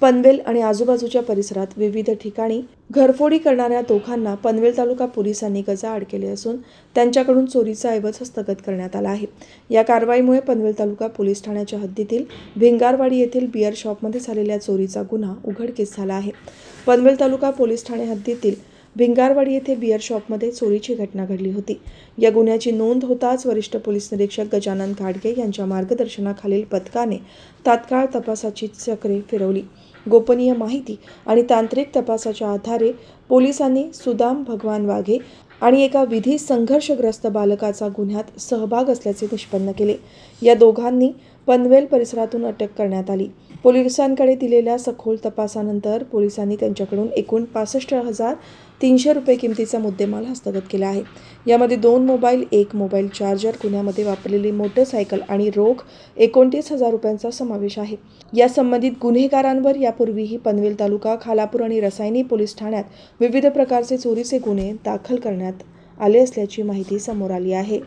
पनवेल आणि आजूबाजूच्या परिसरात विविध ठिकाणी घरफोडी करणाऱ्या दोघांना पनवेल तालुका पोलिसांनी गजाआड केले असून त्यांच्याकडून चोरीचा ऐवज हस्तगत करण्यात आला आहे। या कारवाईमुळे पनवेल तालुका पोलीस ठाण्याच्या हद्दीतील भिंगारवाडी येथील बियर शॉपमध्ये झालेल्या चोरीचा गुन्हा उघडकीस झाला आहे। पनवेल तालुका पोलीस ठाणे हद्दीतील भिंगारवाडी येथे बियर शॉपमध्ये चोरीची घटना घडली होती। या गुन्ह्याची नोंद होताच वरिष्ठ पोलीस निरीक्षक गजानन घाडगे यांच्या मार्गदर्शनाखालील पथकाने तात्काळ तपासाची चक्रे फिरवली। गोपनीय माहिती आणि तांत्रिक तपासाच्या आधारे पोलिसांनी सुदाम भगवान वाघे आणि एका विधी संघर्षग्रस्त बालकाचा गुन्ह्यात सहभाग असल्याचे निष्पन्न केले। या दोघांनी पनवेल परिसरातून अटक करण्यात आली। पोलिसांकडे दिलेल्या सखोल तपासानंतर पोलिसांनी त्यांच्याकडून एकूण 65,300 रुपये किमतीचा मुद्देमाल हस्तगत केला आहे। यामध्ये 2 मोबाईल, 1 मोबाईल चार्जर, गुन्ह्यामध्ये वापरलेली मोटरसायकल आणि रोख 29,000 रुपयांचा समावेश आहे। या संबंधित गुन्हेगारांवर यापूर्वीही पनवेल तालुका, खालापूर आणि रसायनी पोलीस ठाण्यात विविध प्रकारचे चोरीचे गुन्हे दाखल करण्यात आले असल्याची माहिती समोर आली आहे।